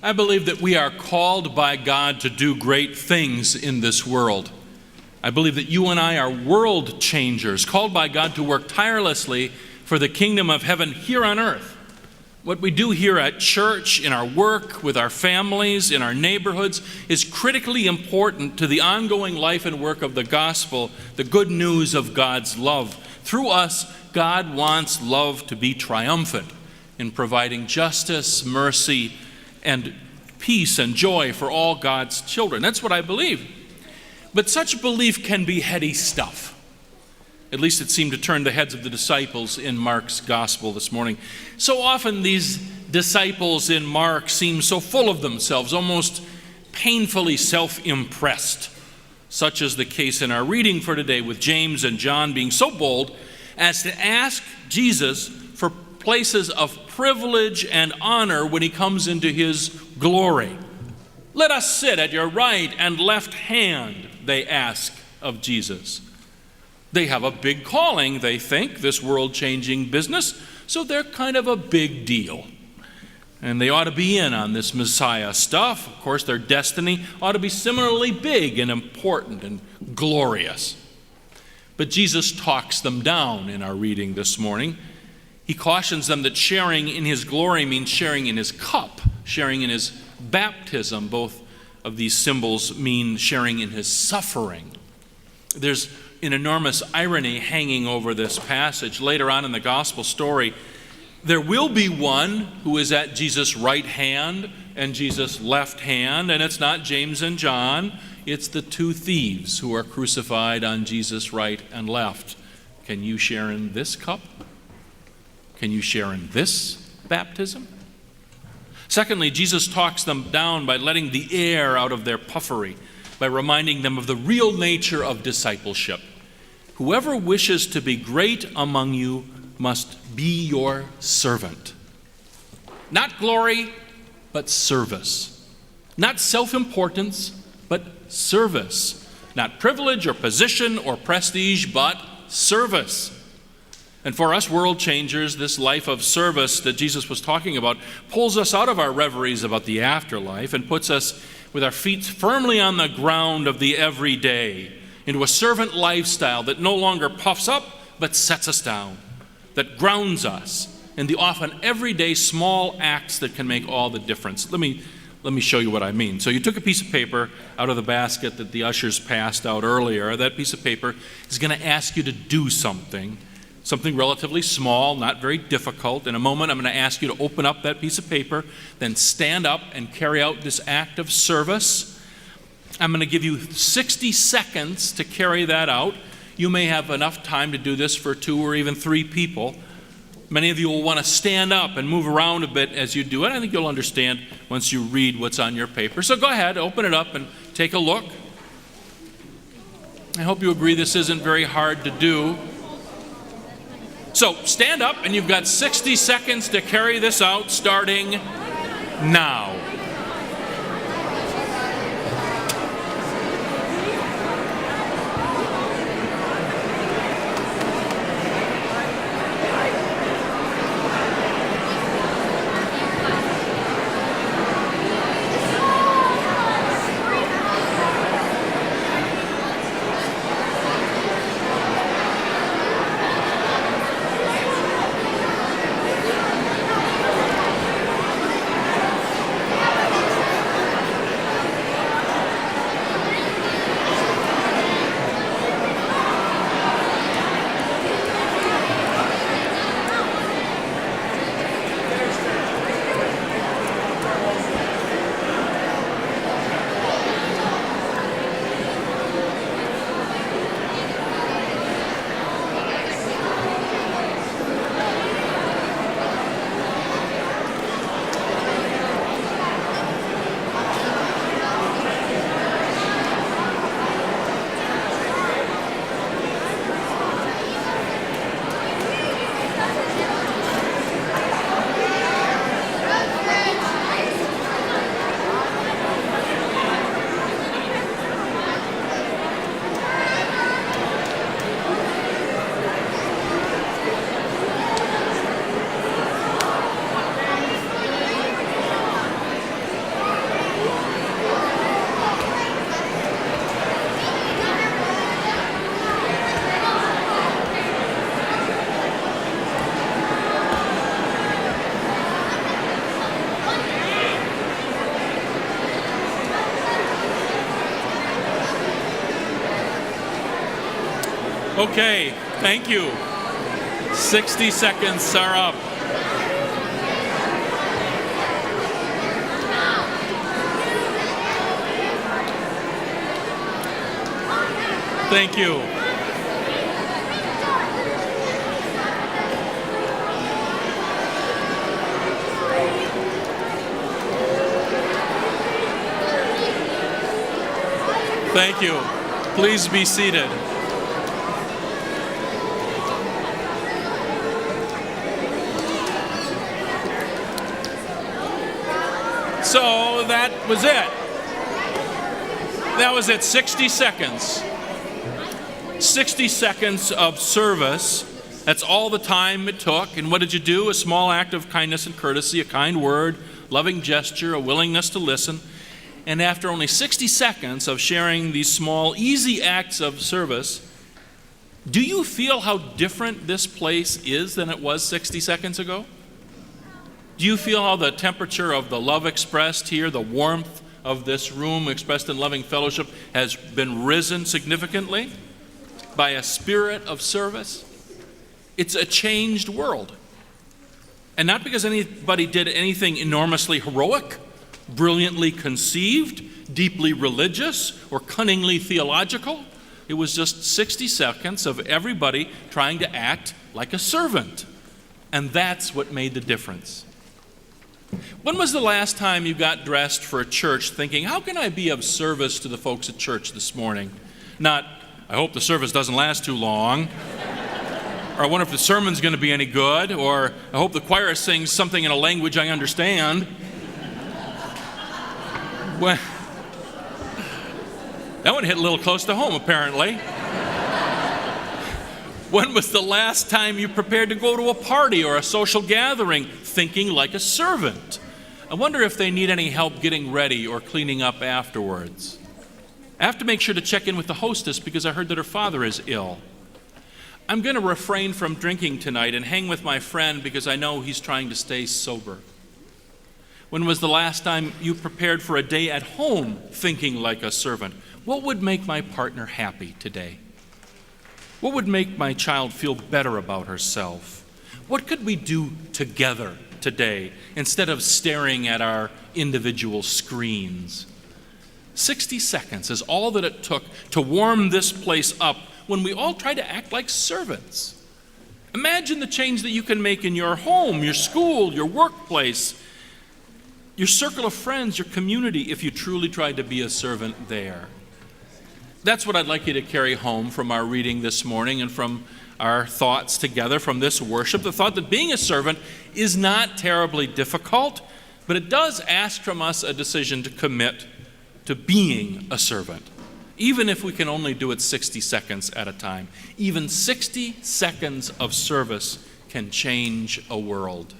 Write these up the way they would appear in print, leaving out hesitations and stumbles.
I believe that we are called by God to do great things in this world. I believe that you and I are world changers, called by God to work tirelessly for the kingdom of heaven here on earth. What we do here at church, in our work, with our families, in our neighborhoods, is critically important to the ongoing life and work of the gospel, the good news of God's love. Through us, God wants love to be triumphant in providing justice, mercy, and peace and joy for all God's children. That's what I believe. But such belief can be heady stuff. At least it seemed to turn the heads of the disciples in Mark's gospel this morning. So often these disciples in Mark seem so full of themselves, almost painfully self-impressed. Such is the case in our reading for today, with James and John being so bold as to ask Jesus for places of privilege and honor when he comes into his glory. "Let us sit at your right and left hand," they ask of Jesus. They have a big calling, they think, this world-changing business, so they're kind of a big deal. And they ought to be in on this Messiah stuff. Of course, their destiny ought to be similarly big and important and glorious. But Jesus talks them down in our reading this morning. He cautions them that sharing in his glory means sharing in his cup, sharing in his baptism. Both of these symbols mean sharing in his suffering. There's an enormous irony hanging over this passage. Later on in the gospel story, there will be one who is at Jesus' right hand and Jesus' left hand, and it's not James and John, it's the two thieves who are crucified on Jesus' right and left. Can you share in this cup? Can you share in this baptism? Secondly, Jesus talks them down by letting the air out of their puffery, by reminding them of the real nature of discipleship. Whoever wishes to be great among you must be your servant. Not glory, but service. Not self-importance, but service. Not privilege or position or prestige, but service. And for us world changers, this life of service that Jesus was talking about pulls us out of our reveries about the afterlife and puts us with our feet firmly on the ground of the everyday, into a servant lifestyle that no longer puffs up, but sets us down, that grounds us in the often everyday small acts that can make all the difference. Let me show you what I mean. So you took a piece of paper out of the basket that the ushers passed out earlier. That piece of paper is going to ask you to do something relatively small, not very difficult. In a moment, I'm going to ask you to open up that piece of paper, then stand up and carry out this act of service. I'm going to give you 60 seconds to carry that out. You may have enough time to do this for 2 or even 3 people. Many of you will want to stand up and move around a bit as you do it. I think you'll understand once you read what's on your paper. So go ahead, open it up and take a look. I hope you agree this isn't very hard to do. So stand up, and you've got 60 seconds to carry this out, starting now. Okay, thank you. 60 seconds are up. Thank you. Thank you. Please be seated. So that was it. That was it, 60 seconds. 60 seconds of service. That's all the time it took. And what did you do? A small act of kindness and courtesy, a kind word, loving gesture, a willingness to listen. And after only 60 seconds of sharing these small, easy acts of service, do you feel how different this place is than it was 60 seconds ago? Do you feel how the temperature of the love expressed here, the warmth of this room expressed in loving fellowship, has been risen significantly by a spirit of service? It's a changed world. And not because anybody did anything enormously heroic, brilliantly conceived, deeply religious, or cunningly theological. It was just 60 seconds of everybody trying to act like a servant. And that's what made the difference. When was the last time you got dressed for a church thinking, how can I be of service to the folks at church this morning? Not, I hope the service doesn't last too long. Or I wonder if the sermon's going to be any good. Or I hope the choir sings something in a language I understand. Well, that one hit a little close to home, apparently. When was the last time you prepared to go to a party or a social gathering thinking like a servant? I wonder if they need any help getting ready or cleaning up afterwards. I have to make sure to check in with the hostess because I heard that her father is ill. I'm going to refrain from drinking tonight and hang with my friend because I know he's trying to stay sober. When was the last time you prepared for a day at home thinking like a servant? What would make my partner happy today? What would make my child feel better about herself? What could we do together today instead of staring at our individual screens? 60 seconds is all that it took to warm this place up when we all try to act like servants. Imagine the change that you can make in your home, your school, your workplace, your circle of friends, your community, if you truly tried to be a servant there. That's what I'd like you to carry home from our reading this morning and from our thoughts together from this worship. The thought that being a servant is not terribly difficult, but it does ask from us a decision to commit to being a servant, even if we can only do it 60 seconds at a time. Even 60 seconds of service can change a world.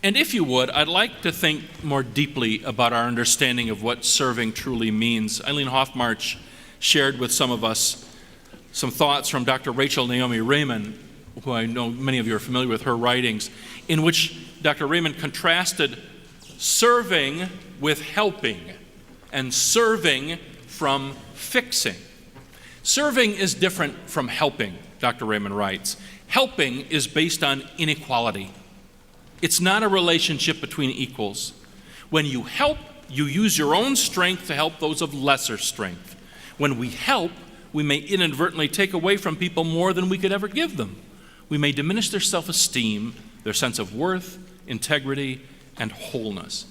And if you would, I'd like to think more deeply about our understanding of what serving truly means. Eileen Hoffmarch shared with some of us some thoughts from Dr. Rachel Naomi Raymond, who I know many of you are familiar with her writings, in which Dr. Raymond contrasted serving with helping and serving from fixing. Serving is different from helping, Dr. Raymond writes. Helping is based on inequality. It's not a relationship between equals. When you help, you use your own strength to help those of lesser strength. When we help, we may inadvertently take away from people more than we could ever give them. We may diminish their self-esteem, their sense of worth, integrity, and wholeness.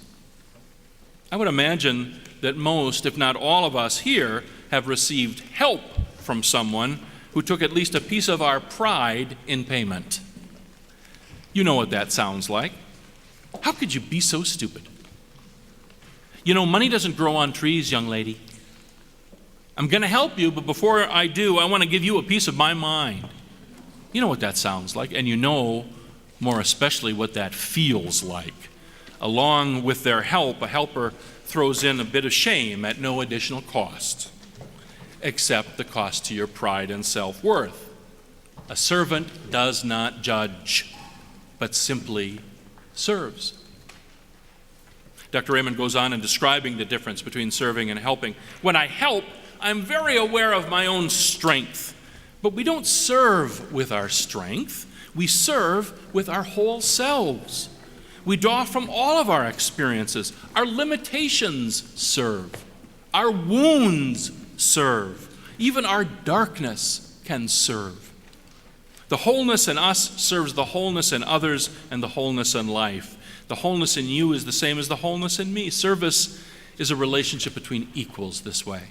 I would imagine that most, if not all of us here, have received help from someone who took at least a piece of our pride in payment. You know what that sounds like. How could you be so stupid? You know, money doesn't grow on trees, young lady. I'm going to help you, but before I do, I want to give you a piece of my mind. You know what that sounds like, and you know more especially what that feels like. Along with their help, a helper throws in a bit of shame at no additional cost, except the cost to your pride and self-worth. A servant does not judge, but simply serves. Dr. Raymond goes on in describing the difference between serving and helping. When I help, I'm very aware of my own strength. But we don't serve with our strength. We serve with our whole selves. We draw from all of our experiences. Our limitations serve. Our wounds serve. Even our darkness can serve. The wholeness in us serves the wholeness in others and the wholeness in life. The wholeness in you is the same as the wholeness in me. Service is a relationship between equals this way.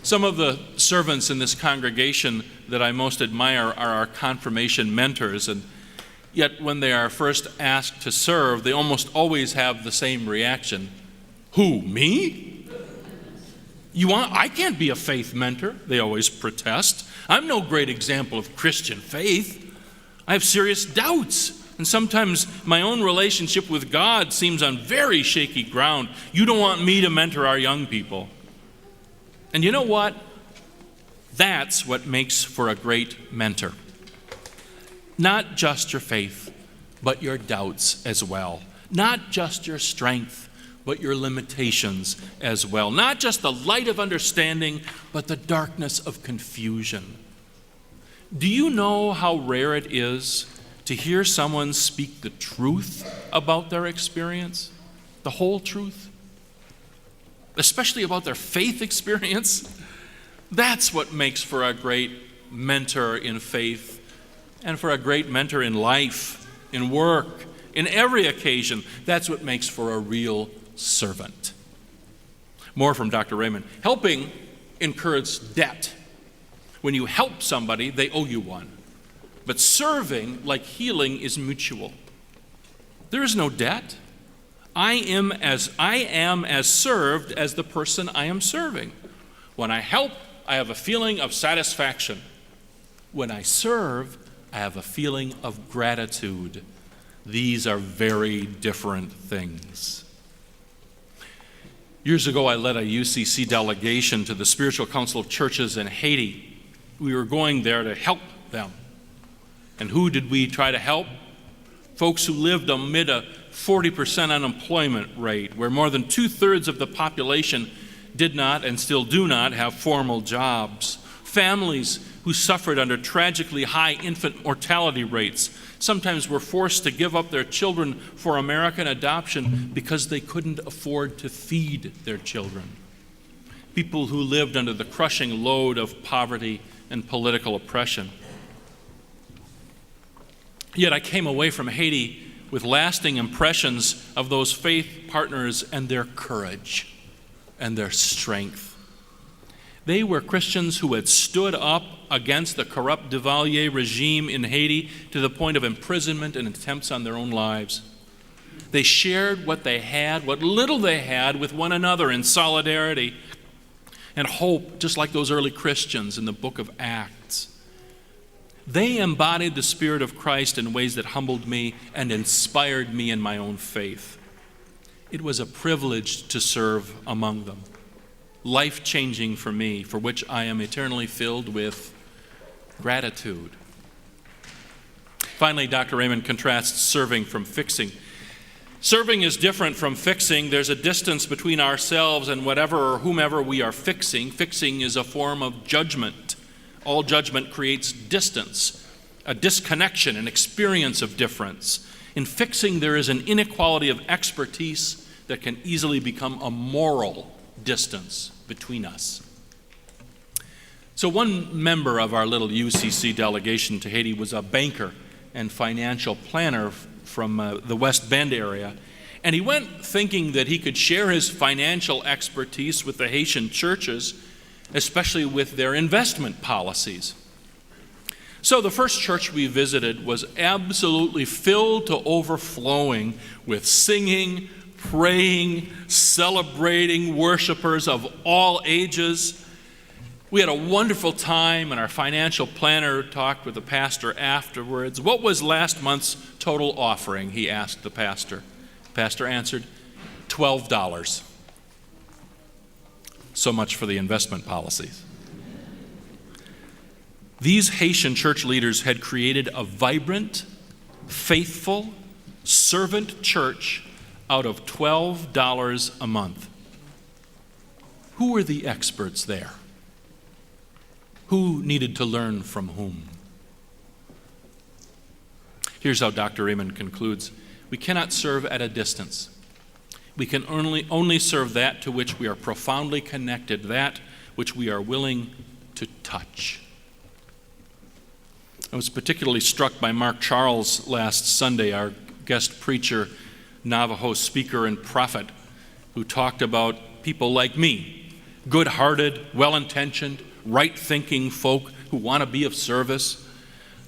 Some of the servants in this congregation that I most admire are our confirmation mentors, and yet when they are first asked to serve, they almost always have the same reaction. Who, me? I can't be a faith mentor, they always protest. I'm no great example of Christian faith. I have serious doubts, and sometimes my own relationship with God seems on very shaky ground. You don't want me to mentor our young people. And you know what? That's what makes for a great mentor. Not just your faith, but your doubts as well. Not just your strength, but your limitations as well. Not just the light of understanding, but the darkness of confusion. Do you know how rare it is to hear someone speak the truth about their experience? The whole truth? Especially about their faith experience? That's what makes for a great mentor in faith and for a great mentor in life, in work, in every occasion. That's what makes for a real servant. More from Dr. Raymond. Helping incurs debt. When you help somebody, they owe you one. But serving, like healing, is mutual. There is no debt. I am as served as the person I am serving. When I help, I have a feeling of satisfaction. When I serve, I have a feeling of gratitude. These are very different things. Years ago, I led a UCC delegation to the Spiritual Council of Churches in Haiti. We were going there to help them. And who did we try to help? Folks who lived amid a 40% unemployment rate, where more than 2/3 of the population did not and still do not have formal jobs. Families who suffered under tragically high infant mortality rates, sometimes were forced to give up their children for American adoption because they couldn't afford to feed their children. People who lived under the crushing load of poverty and political oppression. Yet I came away from Haiti with lasting impressions of those faith partners and their courage and their strength. They were Christians who had stood up against the corrupt Duvalier regime in Haiti to the point of imprisonment and attempts on their own lives. They shared what they had, what little they had, with one another in solidarity and hope, just like those early Christians in the book of Acts. They embodied the Spirit of Christ in ways that humbled me and inspired me in my own faith. It was a privilege to serve among them. Life-changing for me, for which I am eternally filled with gratitude. Finally, Dr. Raymond contrasts serving from fixing. Serving is different from fixing. There's a distance between ourselves and whatever or whomever we are fixing. Fixing is a form of judgment. All judgment creates distance, a disconnection, an experience of difference. In fixing, there is an inequality of expertise that can easily become a moral distance between us. So one member of our little UCC delegation to Haiti was a banker and financial planner from the West Bend area. And he went thinking that he could share his financial expertise with the Haitian churches, especially with their investment policies. So the first church we visited was absolutely filled to overflowing with singing, praying, celebrating worshipers of all ages. We had a wonderful time, and our financial planner talked with the pastor afterwards. What was last month's total offering? He asked the pastor. The pastor answered, $12. So much for the investment policies. These Haitian church leaders had created a vibrant, faithful, servant church out of $12 a month. who were the experts there? Who needed to learn from whom? Here's how Dr. Raymond concludes. We cannot serve at a distance. We can only serve that to which we are profoundly connected, that which we are willing to touch. I was particularly struck by Mark Charles last Sunday, our guest preacher, Navajo speaker and prophet, who talked about people like me, good-hearted, well-intentioned, right-thinking folk who want to be of service.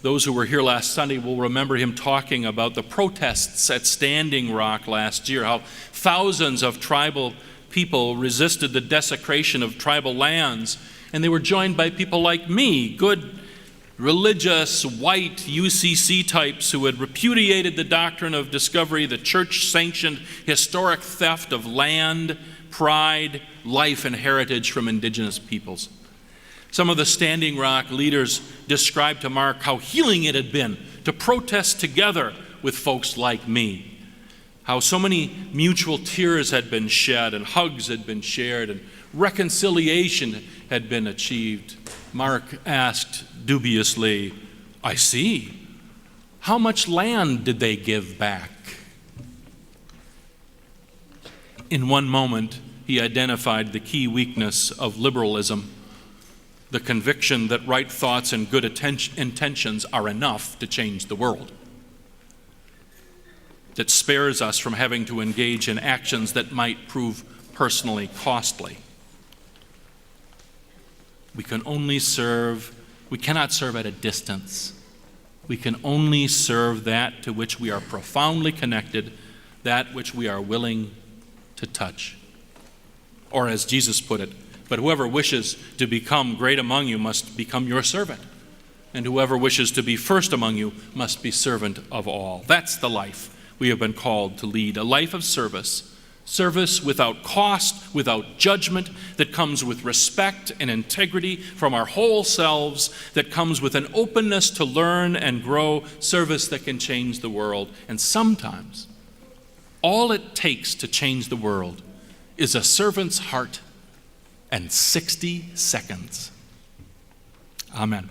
Those who were here last Sunday will remember him talking about the protests at Standing Rock last year, how thousands of tribal people resisted the desecration of tribal lands, and they were joined by people like me, good, religious, white UCC types who had repudiated the doctrine of discovery, the church-sanctioned historic theft of land, pride, life, and heritage from indigenous peoples. Some of the Standing Rock leaders described to Mark how healing it had been to protest together with folks like me, how so many mutual tears had been shed and hugs had been shared and reconciliation had been achieved. Mark asked dubiously, I see. How much land did they give back? In one moment, he identified the key weakness of liberalism, the conviction that right thoughts and good intentions are enough to change the world, that spares us from having to engage in actions that might prove personally costly. We cannot serve at a distance. We can only serve that to which we are profoundly connected, that which we are willing to touch. Or as Jesus put it, but whoever wishes to become great among you must become your servant. And whoever wishes to be first among you must be servant of all. That's the life we have been called to lead, a life of service. Service without cost, without judgment, that comes with respect and integrity from our whole selves, that comes with an openness to learn and grow, service that can change the world. And sometimes, all it takes to change the world is a servant's heart and 60 seconds. Amen.